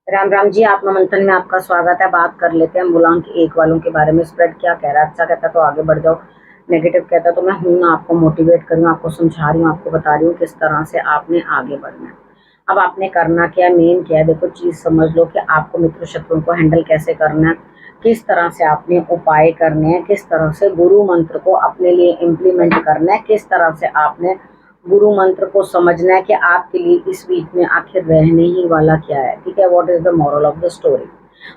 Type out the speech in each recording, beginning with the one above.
राम राम जी, आत्मा मंथन में आपका स्वागत है। बात कर लेते हैं मूलांक एक वालों के बारे में। स्प्रेड क्या कह रहा है? अच्छा कहता है तो आगे बढ़ जाओ, नेगेटिव कहता है तो मैं हूं ना, आपको मोटिवेट कर रही हूँ, आपको समझा रही हूँ, आपको बता रही हूँ किस तरह से आपने आगे बढ़ना है। अब आपने करना क्या है, मेन क्या है, देखो चीज समझ लो कि आपको मित्र शत्रुओं को हैंडल कैसे करना है, किस तरह से आपने उपाय करने हैं, किस तरह से गुरु मंत्र को अपने लिए इम्प्लीमेंट करना है, किस तरह से आपने गुरु मंत्र को समझना है कि आपके लिए इस वीक में आखिर रहने ही वाला क्या है। ठीक है, what is the moral of the story.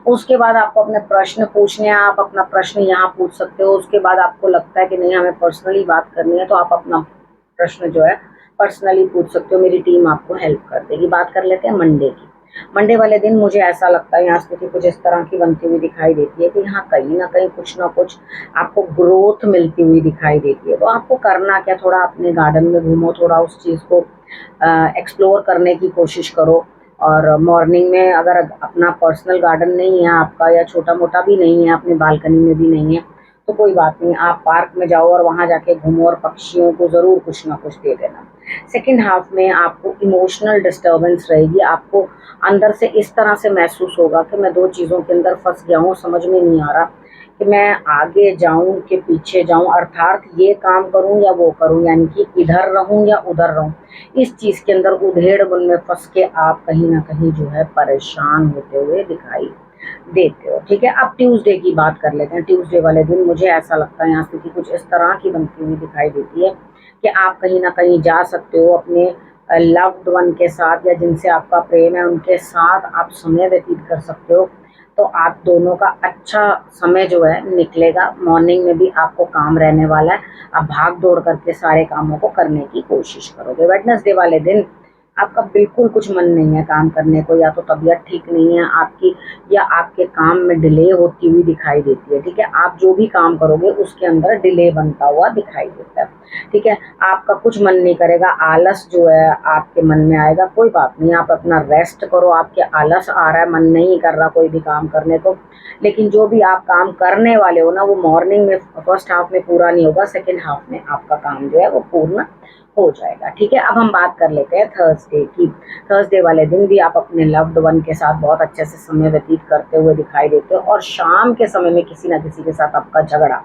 उसके बाद आपको अपने प्रश्न पूछने हैं, आप अपना प्रश्न यहाँ पूछ सकते हो। उसके बाद आपको लगता है कि नहीं हमें पर्सनली बात करनी है, तो आप अपना प्रश्न जो है पर्सनली पूछ सकते हो, मेरी टीम आपको हेल्प कर देगी। बात कर लेते हैं मंडे की। मंडे वाले दिन मुझे ऐसा लगता है यहाँ स्थिति कुछ इस तरह की बनती हुई दिखाई देती है कि यहाँ कहीं ना कुछ आपको ग्रोथ मिलती हुई दिखाई देती है। तो आपको करना क्या, थोड़ा अपने गार्डन में घूमो, थोड़ा उस चीज़ को एक्सप्लोर करने की कोशिश करो। और मॉर्निंग में अगर अपना पर्सनल गार्डन नहीं है आपका, या छोटा मोटा भी नहीं है, अपनी बालकनी में भी नहीं है, तो कोई बात नहीं, आप पार्क में जाओ और वहाँ जाके घूमो और पक्षियों को ज़रूर कुछ ना कुछ दे देना। सेकेंड हाफ में आपको इमोशनल डिस्टर्बेंस रहेगी, आपको अंदर से इस तरह से महसूस होगा कि मैं दो चीज़ों के अंदर फंस गया हूँ, समझ में नहीं आ रहा कि मैं आगे जाऊं कि पीछे जाऊं, अर्थात ये काम करूं या वो करूं, यानी कि इधर रहूं या उधर रहूं। इस चीज के अंदर उधेड़ बुन में फंस के आप कहीं ना कहीं जो है परेशान होते हुए दिखाई देते हो। ठीक है, अब ट्यूसडे की बात कर लेते हैं। ट्यूसडे वाले दिन मुझे ऐसा लगता है यहाँ स्थिति कुछ इस तरह की बनती हुई दिखाई देती है कि आप कहीं ना कहीं जा सकते हो अपने लव्ड वन के साथ, या जिनसे आपका प्रेम है उनके साथ आप समय व्यतीत कर सकते हो। तो आप दोनों का अच्छा समय जो है निकलेगा। मॉर्निंग में भी आपको काम रहने वाला है, आप भाग दौड़ करके सारे कामों को करने की कोशिश करोगे। वेडनेसडे वाले दिन आपका बिल्कुल कुछ मन नहीं है काम करने को, या तो तबीयत ठीक नहीं है आपकी, या आपके काम में डिले होती हुई दिखाई देती है। ठीक है, आप जो भी काम करोगे उसके अंदर डिले बनता हुआ दिखाई देता है। ठीक है, आपका कुछ मन नहीं करेगा, आलस जो है आपके मन में आएगा। कोई बात नहीं, आप अपना रेस्ट करो, आपके आलस आ रहा है, मन नहीं कर रहा कोई भी काम करने को, लेकिन जो भी आप काम करने वाले हो ना, वो मॉर्निंग में फर्स्ट हाफ में पूरा नहीं होगा, सेकेंड हाफ में आपका काम जो है वो पूर्ण हो जाएगा। ठीक है, अब हम बात कर लेते हैं थर्सडे की। थर्सडे वाले दिन भी आप अपने लव्ड वन के साथ बहुत अच्छे से समय व्यतीत करते हुए दिखाई देते हो, और शाम के समय में किसी ना किसी के साथ आपका झगड़ा,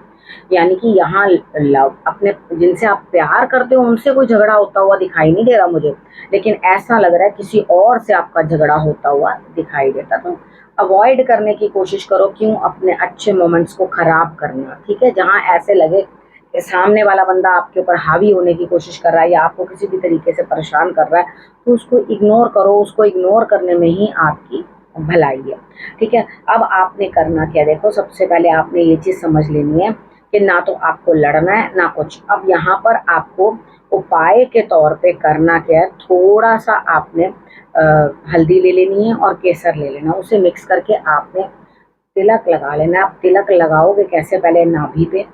यानी कि यहाँ लव अपने जिनसे आप प्यार करते हो उनसे कोई झगड़ा होता हुआ दिखाई नहीं दे रहा मुझे, लेकिन ऐसा लग रहा है किसी और से आपका झगड़ा होता हुआ दिखाई देता। तो अवॉइड करने की कोशिश करो, क्यों अपने अच्छे मोमेंट्स को खराब करना। ठीक है, जहाँ ऐसे लगे कि सामने वाला बंदा आपके ऊपर हावी होने की कोशिश कर रहा है या आपको किसी भी तरीके से परेशान कर रहा है, तो उसको इग्नोर करो। उसको इग्नोर करने में ही आपकी भलाई है। ठीक है, अब आपने करना क्या, देखो सबसे पहले आपने ये चीज़ समझ लेनी है कि ना तो आपको लड़ना है ना कुछ। अब यहाँ पर आपको उपाय के तौर पे करना क्या है, थोड़ा सा आपने हल्दी ले लेनी है और केसर ले लेना, उसे मिक्स करके आपने तिलक लगा लेना। आप तिलक लगाओगे कैसे, पहले नाभि पे,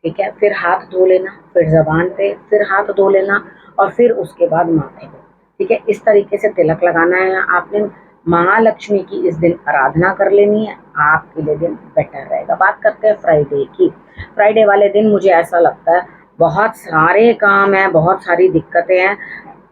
ठीक है, फिर हाथ धो लेना, फिर जबान पे, फिर हाथ धो लेना, और फिर उसके बाद माथे पे। ठीक है, इस तरीके से तिलक लगाना है आपने। महालक्ष्मी की इस दिन आराधना कर लेनी है, आपके लिए दिन बेटर रहेगा। बात करते हैं फ्राइडे की। फ्राइडे वाले दिन मुझे ऐसा लगता है बहुत सारे काम हैं, बहुत सारी दिक्कतें हैं।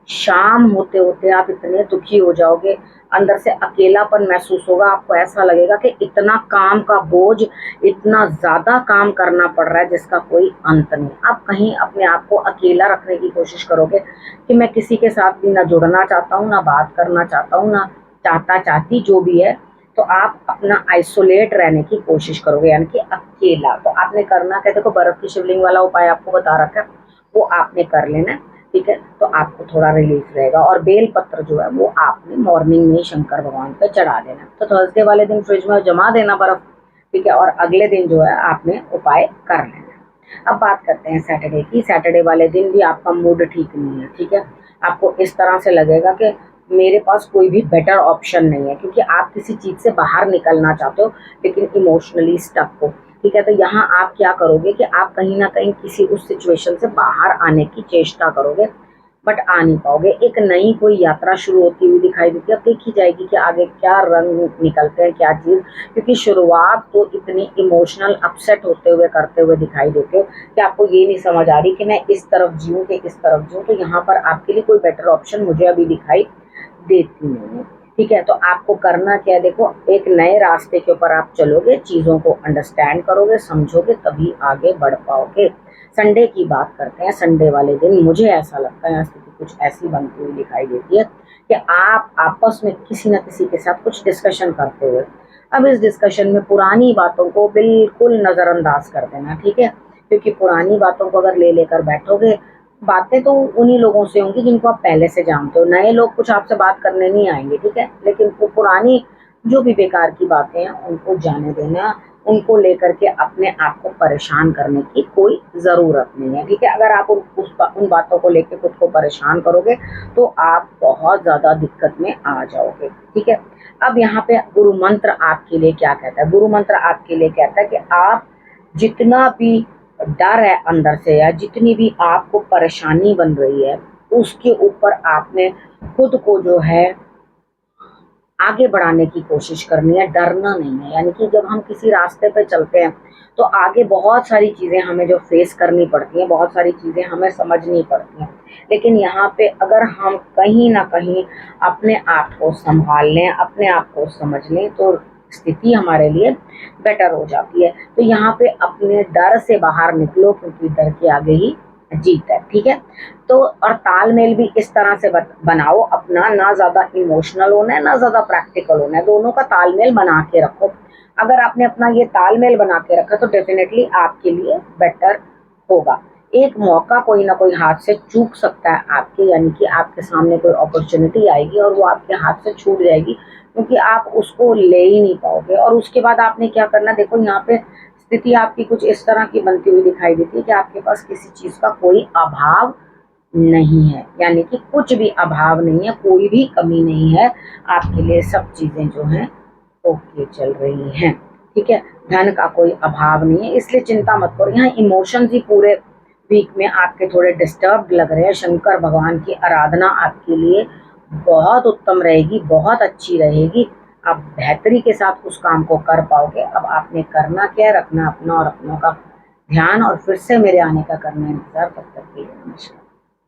शाम होते होते आप इतने दुखी हो जाओगे, अंदर से अकेलापन महसूस होगा, आपको ऐसा लगेगा कि इतना काम का बोझ, इतना ज़्यादा काम करना पड़ रहा है जिसका कोई अंत नहीं। आप कहीं अपने आप को अकेला रखने की कोशिश करोगे कि मैं किसी के साथ भी ना जुड़ना चाहता हूँ, ना बात करना चाहता हूँ, ना चाहती जो भी है, तो आप अपना आइसोलेट रहने की कोशिश करोगे, यानी कि अकेला। तो आपने करना क्या, देखो बर्फ की शिवलिंग वाला उपाय आपको बता रखा है, वो आपने कर लेना। ठीक है, तो आपको थोड़ा रिलीफ रहेगा। और बेल पत्र जो है वो आपने मॉर्निंग में शंकर भगवान पे चढ़ा देना। तो थर्सडे वाले दिन फ्रिज में जमा देना बर्फ। ठीक है, और अगले दिन जो है आपने उपाय कर लेना। अब बात करते हैं सैटरडे की। सैटरडे वाले दिन भी आपका मूड ठीक नहीं है। ठीक है, आपको इस तरह से लगेगा कि मेरे पास कोई भी बेटर ऑप्शन नहीं है, क्योंकि आप किसी चीज़ से बाहर निकलना चाहते हो लेकिन इमोशनली स्टक हो। ठीक है, तो यहाँ आप क्या करोगे कि आप कहीं ना कहीं किसी उस सिचुएशन से बाहर आने की चेष्टा करोगे, बट आ नहीं पाओगे। एक नई कोई यात्रा शुरू होती हुई दिखाई देती है, अब देखी जाएगी कि आगे क्या रंग निकलते हैं, क्या चीज़, क्योंकि शुरुआत तो इतनी इमोशनल अपसेट होते हुए करते हुए दिखाई देते हो कि आपको ये नहीं समझ आ रही कि मैं इस तरफ जीऊँ कि इस तरफ जीऊँ। तो यहाँ पर आपके लिए कोई बेटर ऑप्शन मुझे अभी दिखाई देती नहीं है। ठीक है, तो आपको करना क्या है, देखो एक नए रास्ते के ऊपर आप चलोगे, चीज़ों को अंडरस्टैंड करोगे, समझोगे, तभी आगे बढ़ पाओगे। संडे की बात करते हैं। संडे वाले दिन मुझे ऐसा लगता है स्थिति कुछ ऐसी बनती हुई दिखाई देती है कि आप आपस में किसी न किसी के साथ कुछ डिस्कशन करते हुए, अब इस डिस्कशन में पुरानी बातों को बिल्कुल नज़रअंदाज कर देना, ठीक है, क्योंकि पुरानी बातों को अगर ले लेकर बैठोगे, बातें तो उन्हीं लोगों से होंगी जिनको आप पहले से जानते हो, नए लोग कुछ आपसे बात करने नहीं आएंगे, ठीक है, लेकिन वो पुरानी जो भी बेकार की बातें हैं उनको जाने देना, उनको लेकर के अपने आप को परेशान करने की कोई ज़रूरत नहीं है, ठीक है। अगर आप उन बातों को लेकर खुद को परेशान करोगे तो आप बहुत ज़्यादा दिक्कत में आ जाओगे, ठीक है। अब यहाँ पे गुरु मंत्र आपके लिए क्या कहता है? गुरु मंत्र आपके लिए कहता है कि आप जितना भी डर है अंदर से या जितनी भी आपको परेशानी बन रही है, उसके ऊपर आपने खुद को जो है आगे बढ़ाने की कोशिश करनी है, डरना नहीं है। यानी कि जब हम किसी रास्ते पे चलते हैं तो आगे बहुत सारी चीज़ें हमें जो फेस करनी पड़ती हैं, बहुत सारी चीज़ें हमें समझनी पड़ती हैं, लेकिन यहाँ पे अगर हम कहीं ना कहीं अपने आप को संभाल लें, अपने आप को समझ लें, तो स्थिति हमारे लिए बेटर हो जाती है। तो यहाँ पे अपने डर से बाहर निकलो, क्योंकि डर के आगे ही जीत है, ठीक है। तो और तालमेल भी इस तरह से बनाओ अपना, ना ज़्यादा इमोशनल होना है, ना ज़्यादा प्रैक्टिकल होना है, दोनों का तालमेल बना के रखो। अगर आपने अपना ये तालमेल बना के रखा तो डेफिनेटली आपके लिए बेटर होगा। एक मौका कोई ना कोई हाथ से चूक सकता है आपके, यानी कि आपके सामने कोई अपॉर्चुनिटी आएगी और वो आपके हाथ से छूट जाएगी, क्योंकि आप उसको ले ही नहीं पाओगे। और उसके बाद आपने क्या करना, देखो यहाँ पे स्थिति आपकी कुछ इस तरह की बनती हुई दिखाई देती है कि आपके पास किसी चीज़ का कोई अभाव नहीं है, यानी कि कुछ भी अभाव नहीं है, कोई भी कमी नहीं है, आपके लिए सब चीज़ें जो हैं ओके चल रही हैं, ठीक है। धन का कोई अभाव नहीं है, इसलिए चिंता मत करो। यहाँ इमोशंस ही पूरे वीक में आपके थोड़े डिस्टर्ब लग रहे हैं। शंकर भगवान की आराधना आपके लिए बहुत उत्तम रहेगी, बहुत अच्छी रहेगी, आप बेहतरी के साथ उस काम को कर पाओगे। अब आपने करना क्या है, रखना अपना और अपनों का ध्यान, और फिर से मेरे आने का करना इंतजार। तब तक के लिए नमस्कार।